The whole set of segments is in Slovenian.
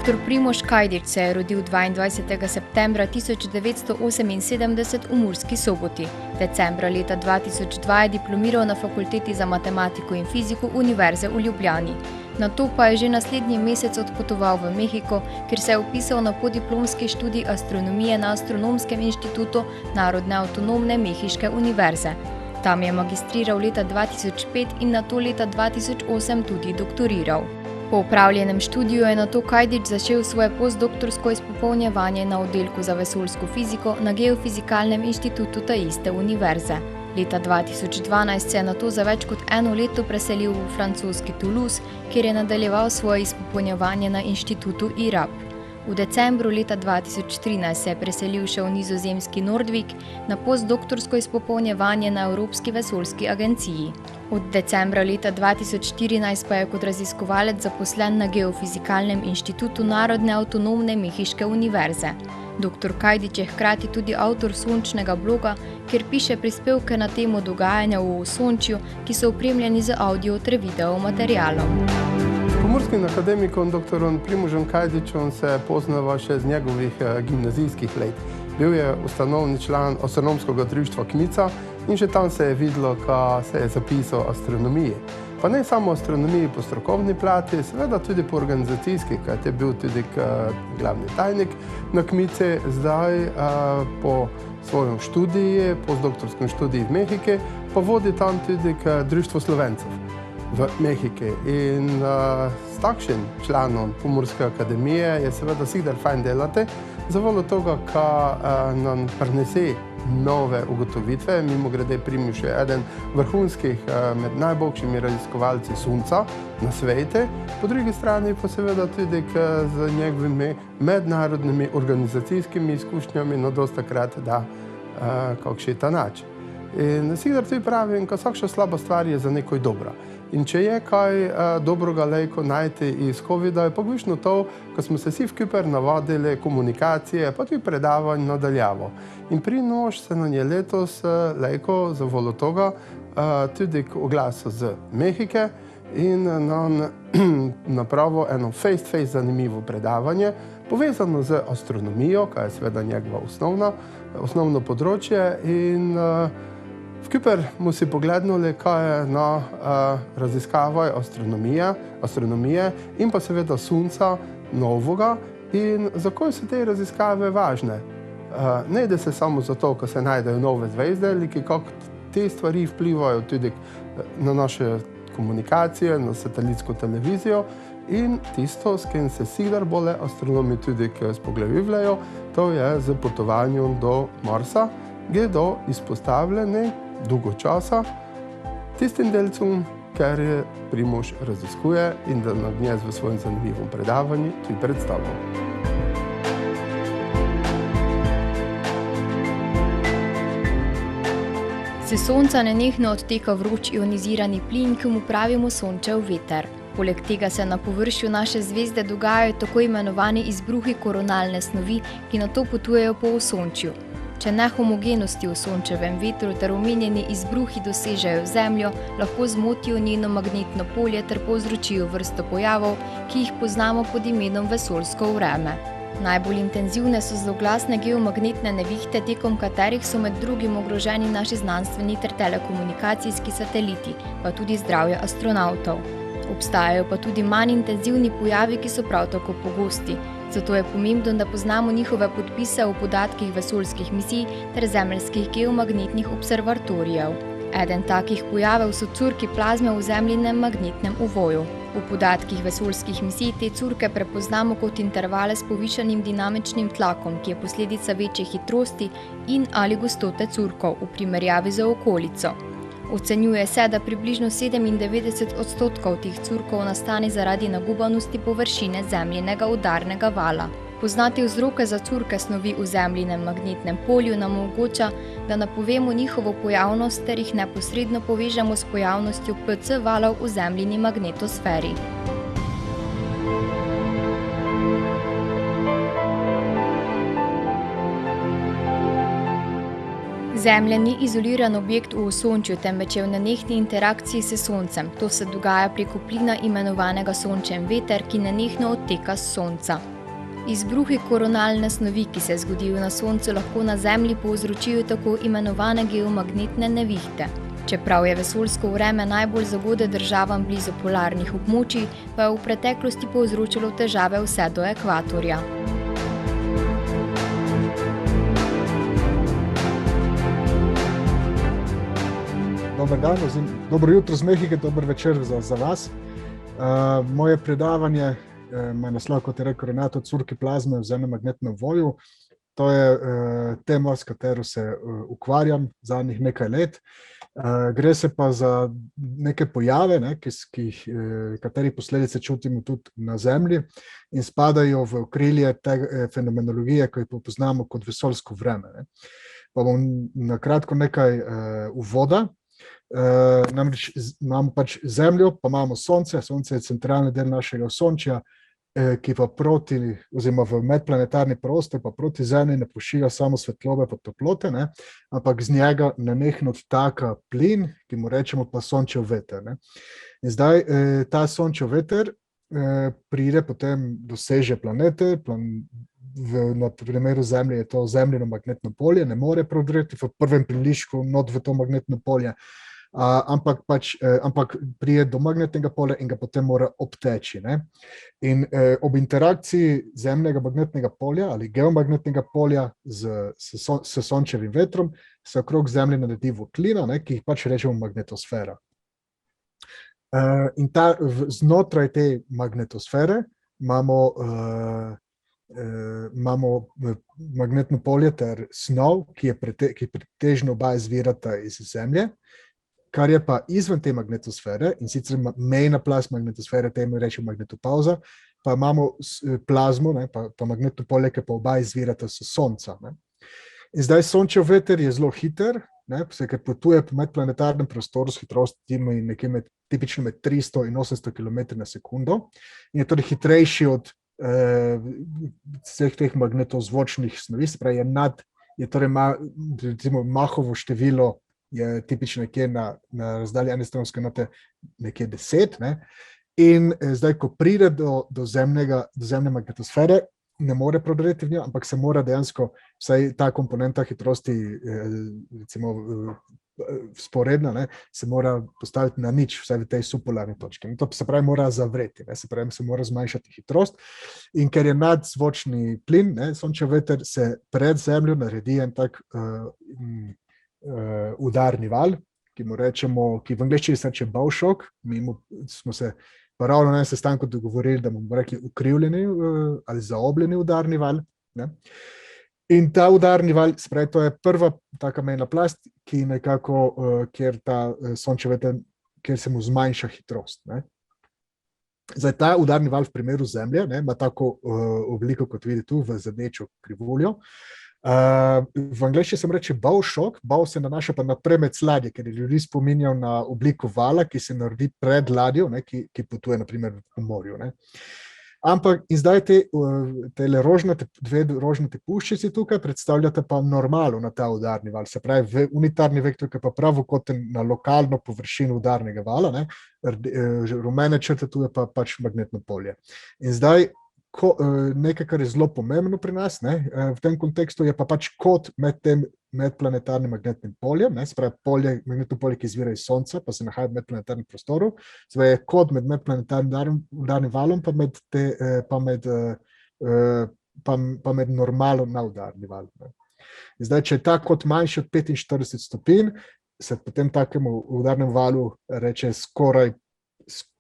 Dr. Primož Kajdič se je rodil 22. septembra 1978 v Murski Soboti. Decembra leta 2002 je diplomiral na Fakulteti za matematiko in fiziko Univerze v Ljubljani. Nato pa je že naslednji mesec odpotoval v Mehiko, kjer se je vpisal na podiplomski študij astronomije na Astronomskem inštitutu Narodne avtonomne mehiške univerze. Tam je magistriral leta 2005 in nato leta 2008 tudi doktoriral. Po opravljenem študiju je nato Kajdič začel svoje postdoktorsko izpopolnjevanje na oddelku za vesoljsko fiziko na Geofizikalnem inštitutu te iste univerze. Leta 2012 se je nato za več kot eno leto preselil v francoski Toulouse, kjer je nadaljeval svoje izpopolnjevanje na inštitutu IRAP. V decembru leta 2013 se je preselil še v nizozemski Nordvik na postdoktorsko izpopolnjevanje na Evropski vesoljski agenciji. Od decembra leta 2014 pa je kot raziskovalec zaposlen na Geofizikalnem inštitutu Narodne avtonomne mehiške univerze. Dr. Kajdič je hkrati tudi avtor Sončnega bloga, kjer piše prispevke na temo dogajanja v Osončju, ki so opremljeni z audio ter video materialom. Pomurskim akademikom dr. Primožem Kajdičem se poznava še z njegovih gimnazijskih let. Bil je ustanovni član astronomskega društva Kmica in že tam se je videlo, ko se je zapisal astronomiji. Pa ne samo astronomiji po strokovni plati, seveda tudi po organizacijski, kajti je bil tudi glavni tajnik na Kmici, zdaj po svojem študiju, postdoktorskem študiju v Mehiki, pa vodi tam tudi k Društvu Slovencev v Mehiki. In s takšnim članom Pomurske akademije je seveda sikdar fajn delati, zavoljo toga, ko nam prinese nove ugotovitve. Mimogrede Primož je eden vrhunskih med najboljšimi raziskovalci Sonca na svetu, po drugi strani pa seveda tudi z njegovimi mednarodnimi organizacijskimi izkušnjami, no dostakrat da kakšen tanač. In sikdar tudi pravim, ko vsakša slaba stvar je za nekaj dobra. In če je kaj dobrega lejko najti iz COVID-a, je pogvišno to, ko smo se vsi vkuper navadili komunikacije, pa tudi predavanj nadaljavo. In pri nož se nam je letos lejko zavoljo toga tudi k oglasu z Mehike in nam napravo eno face-to-face zanimivo predavanje, povezano z astronomijo, kaj je seveda njegova osnovno področje in vkuper mu si poglednuli, kaj je na raziskavaj astronomije in pa seveda Sonca novega in zakaj so te raziskave važne. Ne ide se samo zato, ko se najdejo nove zvezde, ali kako te stvari vplivajo tudi na naše komunikacije, na satelitsko televizijo in tisto, s kim se sikdar bolje astronomi tudi spogledujevljajo, to je z potovanjem do Marsa, gre do izpostavljene dolgo časa tistim delcem, kar je Primož raziskuje in da nam dnes v svojem zanimivem predavanju tudi predstavljam. Se Sonca nenehno odteka vroč ionizirani plin, ki mu pravimo Sončev veter. Poleg tega se na površju naše zvezde dogajajo tako imenovani izbruhi koronalne snovi, ki nato potujejo po Osončju. Če nehomogenosti v Sončevem vetru ter omenjeni izbruhi dosežejo Zemljo, lahko zmotijo njeno magnetno polje ter povzročijo vrsto pojavov, ki jih poznamo pod imenom vesoljsko vreme. Najbolj intenzivne so zloglasne geomagnetne nevihte, tekom katerih so med drugim ogroženi naši znanstveni ter telekomunikacijski sateliti, pa tudi zdravje astronavtov. Obstajajo pa tudi manj intenzivni pojavi, ki so prav tako pogosti. Zato je pomembno, da poznamo njihove podpise v podatkih vesoljskih misij ter zemeljskih geomagnetnih observatorijev. Eden takih pojavov so curki plazme v zemljinem magnetnem ovoju. V podatkih vesoljskih misij te curke prepoznamo kot intervale s povišanim dinamičnim tlakom, ki je posledica večje hitrosti in ali gostote curkov v primerjavi z okolico. Ocenjuje se, da približno 97% teh curkov nastane zaradi nagubanosti površine zemljinega udarnega vala. Poznati vzroke za curke snovi v zemljinem magnetnem polju nam omogoča, da napovemo njihovo pojavnost ter jih neposredno povežemo s pojavnostjo PC valov v zemljini magnetosferi. Zemlja ni izoliran objekt v osončju, temveč je v nenehni interakciji s Soncem. To se dogaja preko plina imenovanega sončen veter, ki nenehno odteka s Sonca. Izbruhi koronalne snovi, ki se zgodijo na Soncu, lahko na Zemlji povzročijo tako imenovane geomagnetne nevihte. Čeprav je vesoljsko vreme najbolj zagode državam blizu polarnih območij, pa je v preteklosti povzročilo težave vse do ekvatorja. Dobar dan, dobro jutro z Mehike, dober večer za vas. Moje predavanje ima naslov, kot je rekel Renato, Curki plazme v zemnem magnetnem polju. To je tema, s katero se ukvarjam zadnjih nekaj let. Gre se pa za neke pojave, katerih posledice čutimo tudi na Zemlji in spadajo v okrilje te fenomenologije, ki jo poznamo kot vesoljsko vreme. Pa bom na kratko nekaj uvoda. Namreč imamo pač Zemljo, pa imamo Sonce. Sonce je centralni del našega osončja, ki pa oziroma v medplanetarni prostor, pa proti Zemlji ne pošilja samo svetlobe pa toplote, ampak z njega nenehno odtaka plin, ki mu rečemo pa sončev veter. In zdaj ta sončev veter pride, potem doseže planete, na primeru Zemlje je to Zemljino magnetno polje, ne more prodreti v prvem prilišku not v to magnetno polje, ampak pride do magnetnega polja in ga potem mora obteči. In ob interakciji zemljega magnetnega polja ali geomagnetnega polja s sončevim vetrom se okrog Zemlje naredi votlina, ki jih pač rečemo magnetosfera. In znotraj te magnetosfere imamo magnetno polje ter snov, ki pretežno oba izvirata iz Zemlje, kar je pa izven te magnetosfere, in sicer mejna plast magnetosfere, temu rečemo magnetopavza, pa imamo plazmo, pa magnetno polje, ki pa oba izvirata s Sonca. In zdaj sončev veter je zelo hiter, ker potuje po medplanetarnem prostoru s hitrostjo nekje tipično med 300 in 800 km na sekundo in je torej hitrejši od vseh teh magnetozvočnih snovi, se pravi, recimo Mahovo število je tipično nekje na razdalji ene astronomske enote nekje 10, in zdaj, ko pride do zemne magnetosfere, ne more prodreti v njo, ampak se mora dejansko vsaj ta komponenta hitrosti, recimo sporedna, se mora postaviti na nič, vsaj v tej subpolarni točki. In to se pravi, mora zavreti, se pravi, se mora zmanjšati hitrost. In ker je nadzvočni plin, sončev veter, se pred Zemljo naredi en tak udarni val, ki mu rečemo, ki v angleščini se reče bow shock. Mi smo se pa ravno na enem sestanku dogovorili, da bomo rekli ukrivljeni ali zaobljeni udarni val. In ta udarni val, se pravi, to je prva taka mejna plast, ki nekako, kjer ta sončev veter, kjer se mu zmanjša hitrost. Zdaj, ta udarni val v primeru Zemlje ima tako obliko, kot vidite tu, v zadečo krivuljo. V angleščini se reče bow shock, bow se nanaša pa na premec ladje, ker je ljudi spominjal na obliko vala, ki se naredi pred ladjo, ki potuje na primer v morju. Ampak in zdaj dve rožnate puščici tukaj predstavljate pa normalo na ta udarni val, se pravi unitarni vektor, ki pa pravokoten na lokalno površino udarnega vala, rumene črte tu je pa pač magnetno polje. In zdaj nekaj, kar je zelo pomembno pri nas, v tem kontekstu je pa pač kot med tem medplanetarnim magnetnim poljem, se pravi magnetno polje, ki izvira iz Sonca, pa se nahaja v medplanetarnem prostoru, se pravi kot med medplanetarnim udarnim valom, pa med normalom na udarni val. In zdaj, če je ta kot manjši od 45 stopinj, se potem takemu udarnemu valu reče skoraj,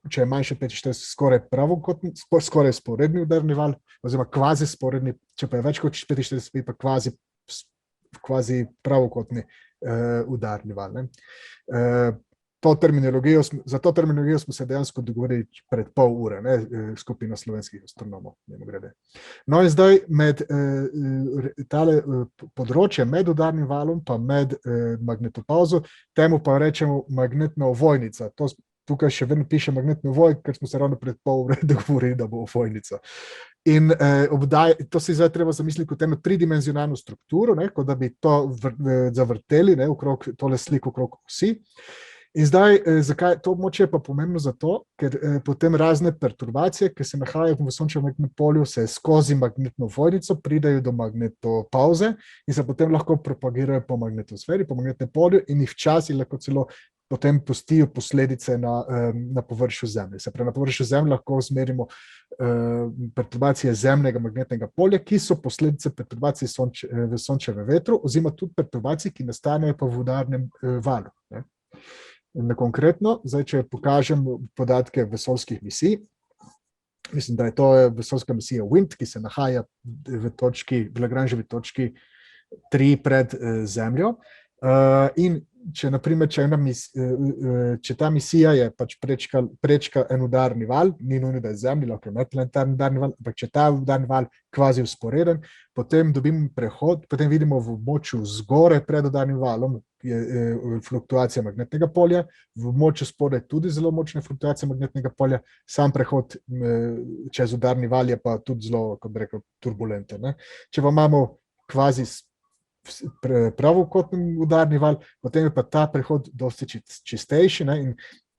če je manjši od 45, skoraj pravokotni, skoraj sporedni udarni val, oziroma kvazi sporedni, če pa je več kot 45, pa kvazi pravokotni udarni val. Za to terminologijo smo se dejansko dogovorili pred pol ure, skupina slovenskih astronomov. No in zdaj med tale področje med udarnim valom pa med magnetopavzo, temu pa rečemo magnetna ovojnica. To tukaj še vedno piše magnetni ovoj, ker smo se ravno pred pol ure dogovorili, da bo ovojnica. In to si zdaj treba zamisliti kot eno tridimenzionalno strukturo, ne, kot da bi to zavrteli, ne, okrog tole sliko okrog osi. In zdaj, zakaj to območje je pa pomembno zato, ker potem razne perturbacije, ki se nahajajo v sončevem magnetnem polju, se skozi magnetno ovojnico pridajo do magnetopavze in se potem lahko propagirajo po magnetosferi, po magnetnem polju in jih včasih lahko celo potem pustijo posledice na površju Zemlje. Se pravi, na površju Zemlje lahko zmerimo perturbacije zemljega magnetnega polja, ki so posledice perturbacij v sončevem vetru, oziroma tudi perturbacij, ki nastanejo po udarnem valu. Ne. Na konkretno, zdaj, če pokažem podatke vesoljskih misij, mislim, da je to vesoljska misija WIND, ki se nahaja v Lagrangeovi točki 3 pred Zemljo. In če, naprimer, če ta misija je pač prečka en udarni val, ni nujno, da je Zemlji, lahko je medplanetarni udarni val, ampak če ta udarni val kvazi vzporeden, potem dobimo prehod, potem vidimo v območju zgoraj pred udarnim valom je fluktuacija magnetnega polja, v območju spodaj tudi zelo močne fluktuacije magnetnega polja, sam prehod čez udarni val je pa tudi zelo, kot bi rekel, turbulenten. Ne? Če pa imamo kvazi pravokotni udarni val, potem je pa ta prehod dosti čistejši, ne? In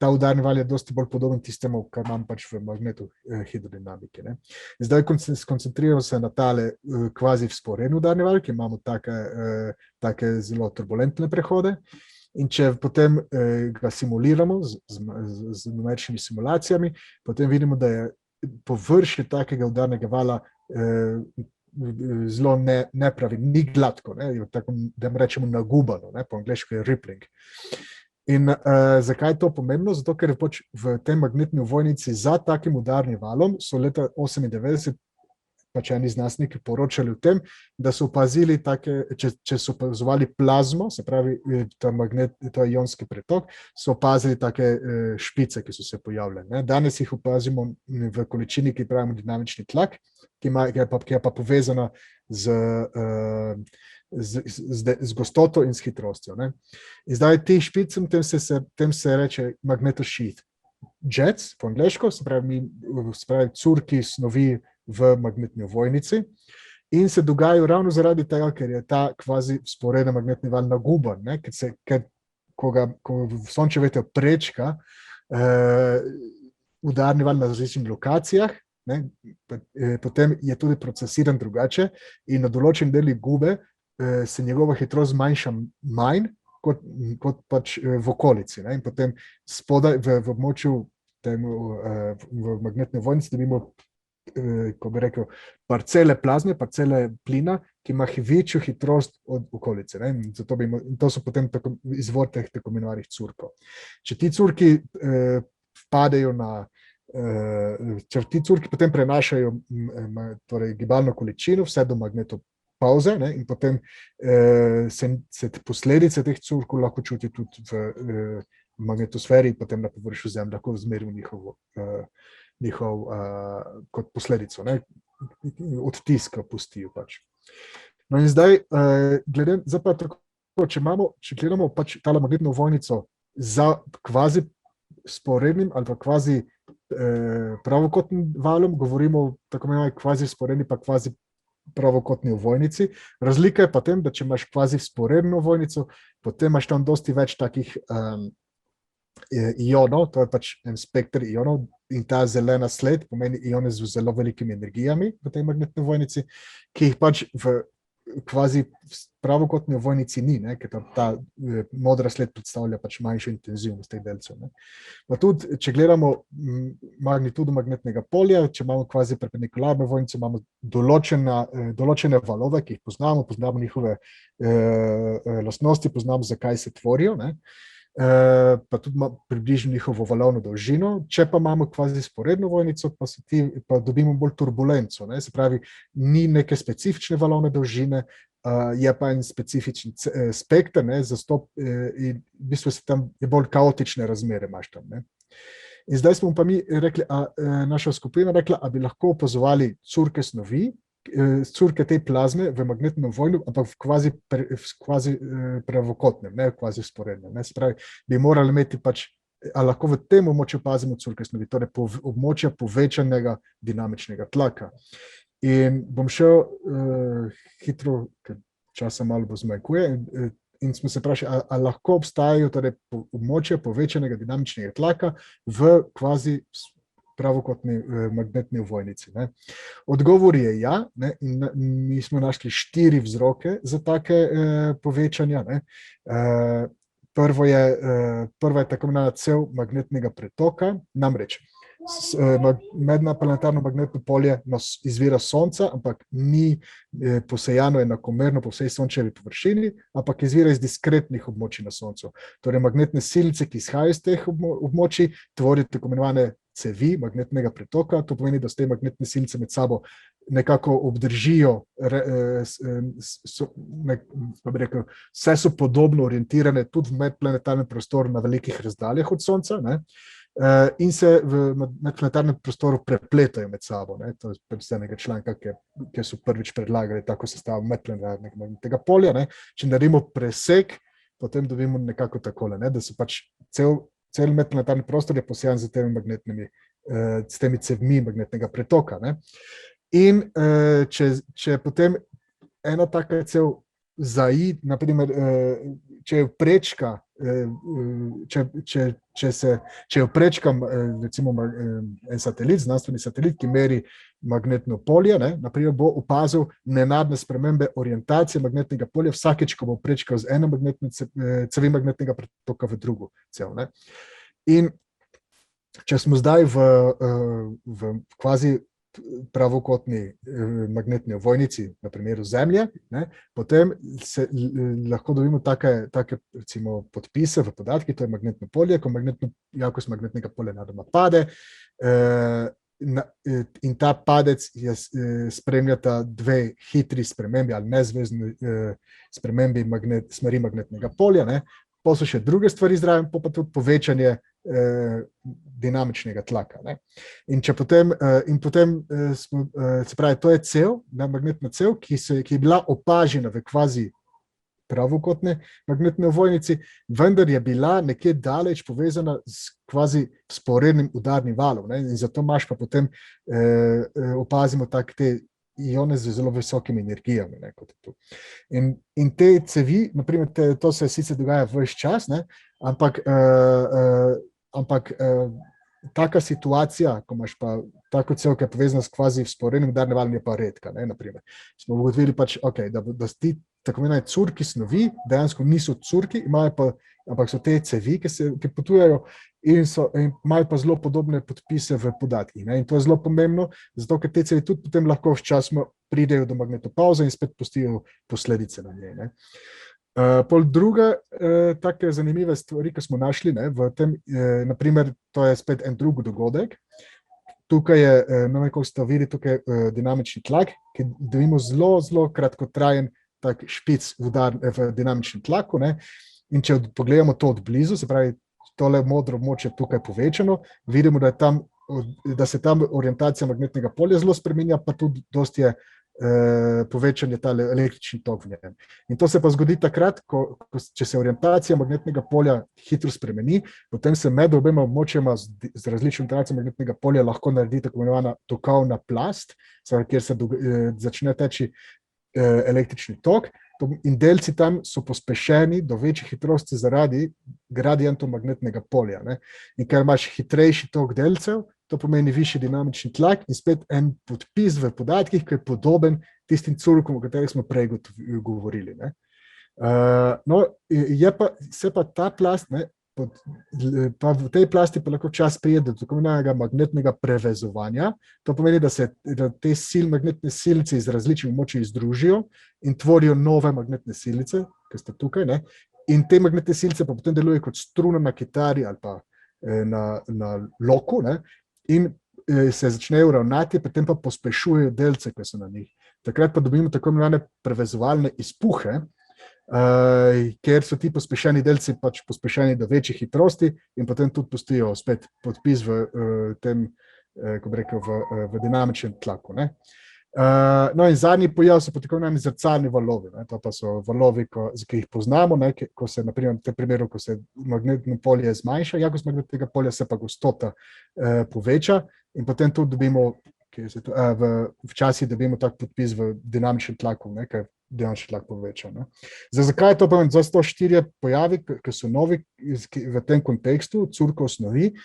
ta udarni val je dosti bolj podoben tistemu, kar imam pač v magnetu hidrodinamike. Ne? Zdaj skoncentriramo se na tale kvazi vzporedni udarni val, ki imamo take zelo turbulentne prehode. In če potem ga simuliramo z numeričnimi simulacijami, potem vidimo, da je površje takega udarnega vala zelo nepravi, ni gladko, ne? Tako, da rečemo nagubano, ne? Po angleško je rippling. In zakaj je to pomembno? Zato, ker pač v tej magnetni ovojnici za takim udarnim valom so leta 1998 pač eni znanstveniki poročali o tem, da so opazili če so opazovali plazmo, se pravi ta ionski pretok, so opazili take špice, ki so se pojavljale. Ne? Danes jih opazimo v količini, ki pravimo dinamični tlak, ki je pa povezana z gostoto in s hitrostjo. Ne? In zdaj ti špicem, tem se reče magnetosheath jets, po angleško, se pravi curki snovi v magnetni ovojnici in se dogajajo ravno zaradi tega, ker je ta kvazi vzporeden magnetni val naguban, ne? Ko v sončev veter prečka udarni val na različnih lokacijah, ne? Potem je tudi procesiran drugače in na določen deli gube se njegova hitrost zmanjša manj kot pač v okolici. Ne? In potem spodaj v območju v magnetni ovojnici dobimo, ko bi rekel, parcele plazme, parcele plina, ki ima večjo hitrost od okolice. Ne? In to so potem izvor teh tako imenovanih curkov. Če ti curki vpadejo če ti curki potem prenašajo torej gibalno količino vse do magnetopavze, ne? In potem se posledice teh curkov lahko čuti tudi v magnetosferi in potem na površju Zemlje, lahko zmerimo njihov kot posledico, ne? Odtiska pustijo pač. No in zdaj, če gledamo pač tale magnetno ovojnico za kvazi sporednim ali pa kvazi pravokotnim valom, govorimo tako imenovani kvazi sporedni pa kvazi pravokotni ovojnici. Razlika je pa tem, da če imaš kvazi sporedno ovojnico, potem imaš tam dosti več takih ionov, to je pač en spekter ionov in ta zelena sled pomeni ione z zelo velikimi energijami v tej magnetni ovojnici, ki jih pač v kvazi pravokotni ovojnici ni, ne? Ker ta modra sled predstavlja pač manjšo intenzivnost teh delcev. Ne? Pa tudi, če gledamo magnitudo magnetnega polja, če imamo kvazi perpendikularno ovojnico, imamo določene valove, ki jih poznamo njihove lastnosti, poznamo, zakaj se tvorijo, ne? Pa tudi približno njihovo valovno dolžino. Če pa imamo kvazi sporedno ovojnico, pa dobimo bolj turbulenco, ne? Se pravi, ni neke specifične valovne dolžine, je pa en specifičen spekter, ne? In v bistvu se tam je bolj kaotične razmere imaš tam, ne? In zdaj smo pa mi rekli, naša skupina rekla, a bi lahko opazovali curke snovi, curke te plazme v magnetnem ovojnu, ampak v kvazi pravokotnem, ne kvazi sporednem. Se pravi, bi morali imeti pač ali lahko v tem območju opazimo curke snovi, torej območja povečanega dinamičnega tlaka. In bom šel hitro, ker časa malo bo zmanjkuje, in smo se vprašali, ali lahko obstajajo torej območja povečanega dinamičnega tlaka v kvazi pravokotni magnetni ovojnici. Ne. Odgovor je ja, ne, in mi smo našli 4 vzroke za take povečanja. Ne. Prva je tako imenovana cev magnetnega pretoka, namreč medplanetarno magnetno polje izvira Sonca, ampak ni posejano enakomerno po vsej Sončevi površini, ampak izvira iz diskretnih območij na Soncu. Torej magnetne silice, ki izhajajo iz teh območij, tvorijo tako imenovane cevi magnetnega pretoka. To pomeni, da te magnetne silice med sabo nekako obdržijo, vse so podobno orientirane tudi v medplanetarnem prostoru na velikih razdaljah od Sonca, ne? In se v medplanetarnem prostoru prepletajo med sabo. Ne? To je predstavnega članka, ki so prvič predlagali tako sestavo medplanetarnega magnetnega polja. Ne? Če naredimo presek, potem dobimo nekako takole, ne? Da so pač cel medplanetarni prostor je posejan z temi cevmi magnetnega pretoka. Ne? In če potem ena taka cev zaid, naprimer, če jo prečka, če jo prečkam, recimo en satelit, znanstveni satelit, ki meri magnetno polje, ne, naprimer bo opazil nenadne spremembe orientacije magnetnega polja vsakeč, ko bo prečkal z eno cevi magnetnega pretoka v drugo cev. Ne. In če smo zdaj v kvazi pravokotni magnetni ovojnici, na primeru Zemlje, ne, potem se lahko dobimo take recimo podpise v podatki, to je magnetno polje, ko jakost magnetnega polja nadoma pade, in ta padec spremljata 2 hitri spremembi ali nezvezni spremembi smeri magnetnega polja, ne. Pa so še druge stvari zraven, pa tudi povečanje dinamičnega tlaka. Ne. In potem se pravi, to je cev, magnetna cev, ki je bila opažena v kvazi pravokotne magnetne ovojnici, vendar je bila nekje daleč povezana s kvazi vzporednim udarnim valom. Ne. In zato imaš pa potem opazimo te ione z zelo visokimi energijami. Ne, kot je tu. In te cevi, naprimer, to se sicer dogaja ves čas, ne, ampak taka situacija, ko imaš pa tako cev, ki je povezana s kvazi vzporednim udarnim valom, je pa redka. Ne, naprimer. Smo ugotovili pač, da ti tako imenovani curki snovi dejansko niso curki, ampak so te cevi, ki potujejo in imajo pa zelo podobne podpise v podatkih. Ne? In to je zelo pomembno, zato ker te cevi tudi potem lahko sčasoma pridejo do magnetopavze in spet pustijo posledice na njej. Ne? Pol druga take zanimive stvari, ki smo našli, ne, v tem, naprimer, to je spet en drug dogodek. Tukaj je, kako ste videli, tukaj dinamični tlak, ki dobimo zelo, zelo kratkotrajen tak špic v dinamičnem tlaku. Ne? In če pogledamo to od blizu, se pravi, tole modro območje tukaj povečano, vidimo, da se tam orientacija magnetnega polja zelo spreminja, pa tudi dosti je povečanje tale električni tok v njem. In to se pa zgodi takrat, če se orientacija magnetnega polja hitro spremeni, potem se med obema območjema z različno orientacijo magnetnega polja lahko naredi tako imenovana tokovna plast, kjer se začne teči električni tok, in delci tam so pospešeni do večjih hitrosti zaradi gradientov magnetnega polja. Ne? In ker imaš hitrejši tok delcev, to pomeni višji dinamični tlak in spet en podpis v podatkih, ki je podoben tistim curkom, o katerih smo prej govorili. Ne? Se pa ta plast, ne, pa v tej plasti pa lahko čas pride do tako imenovanega magnetnega prevezovanja. To pomeni, da te magnetne silice iz različnih območij združijo in tvorijo nove magnetne silice, ki ste tukaj, ne? In te magnetne silice pa potem delujejo kot struna na kitari ali pa na loku, ne? In se začnejo ravnati, potem pa pospešujejo delce, ki so na njih. Takrat pa dobimo tako imenovane prevezovalne izpuhe, ker so ti pospešeni delci pač pospešeni do večjih hitrosti in potem tudi pustijo spet podpis v tem, kako bi rekel, v dinamičnem tlaku. Ne? No in zadnji pojav so pa tako imenovani zrcalni valovi. Ne? To pa so valovi, ki jih poznamo, ne? Ko se, naprimer, v tem primeru, ko se magnetno polje zmanjša, jakost magnetnega polja se pa gostota poveča in potem tudi dobimo, včasih dobimo tak podpis v dinamičnem tlaku, ne? Ker dinamični tlak poveča. Ne? Zakaj je to pomembno? Zdaj so to 4 pojavi, ki so novi v tem kontekstu, curkov snovi.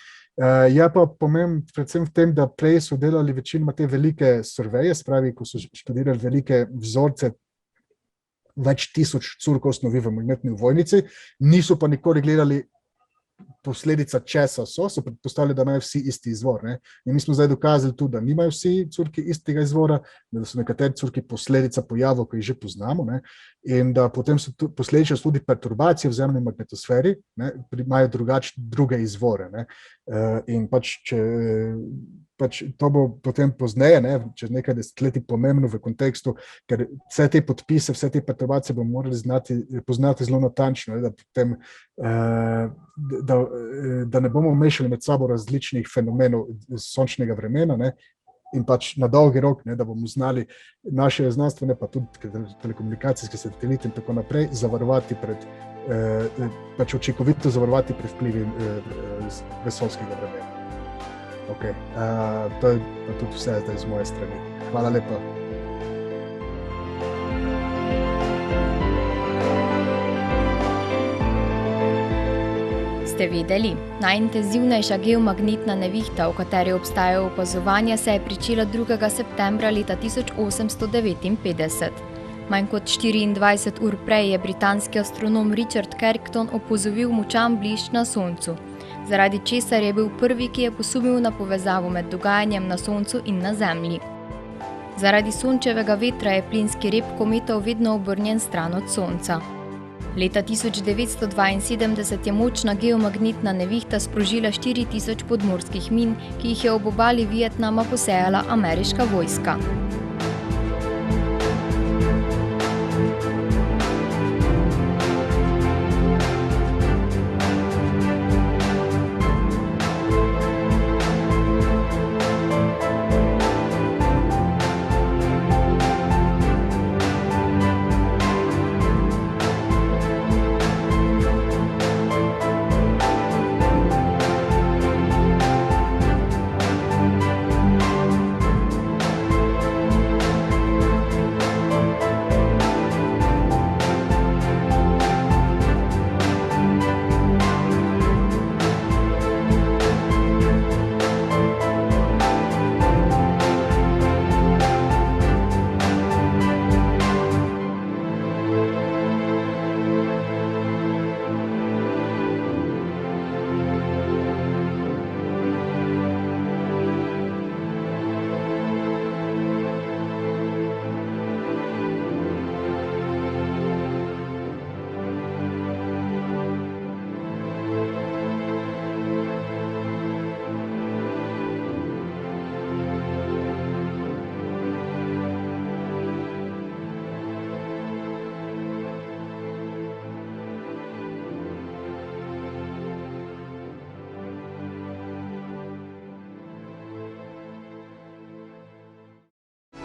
Je pa pomembno predvsem v tem, da prej so delali večinoma te velike surveje, spravi, ko so študirali velike vzorce, več tisoč curkov snovi v magnetni ovojnici, niso pa nikoli gledali posledica česa so predpostavljali, da imajo vsi isti izvor. Ne? In mi smo zdaj dokazali tudi, da nimajo vsi curki istega izvora, da so nekateri curki posledica pojavov, ki jih že poznamo, ne? In da potem so posledično tudi perturbacije v zemljini magnetosferi, ne? Imajo druge izvore. Ne? In to bo potem pozneje, ne, čez nekaj desetletij pomembno v kontekstu, ker vse te podpise, vse te perturbacije bomo morali poznati zelo natančno, da potem da ne bomo mešali med sabo različnih fenomenov sončnega vremena, ne, in na dolgi rok, ne, da bomo znali naše znanstvene, pa tudi telekomunikacijske satelite in tako naprej zavarovati učinkovito zavarovati pred vplivi vesoljskega vremena. Okay. To je tudi vse zdaj z moje strani. Hvala lepa. Ste vedeli? Najintenzivnejša geomagnetna nevihta, v kateri obstajajo opazovanja, se je pričela 2. septembra leta 1859. Manj kot 24 ur prej je britanski astronom Richard Carrington opazovil močan blišč na Soncu, zaradi česar je bil prvi, ki je posumil na povezavo med dogajanjem na Soncu in na Zemlji. Zaradi sončevega vetra je plinski rep kometov vedno obrnjen stran od Sonca. Leta 1972 je močna geomagnetna nevihta sprožila 4000 podmorskih min, ki jih je ob obali Vietnama posejala ameriška vojska.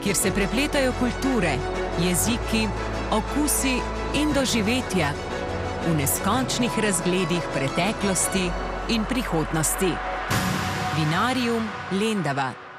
Kjer se prepletajo kulture, jeziki, okusi in doživetja v neskončnih razgledih preteklosti in prihodnosti. Vinarium Lendava.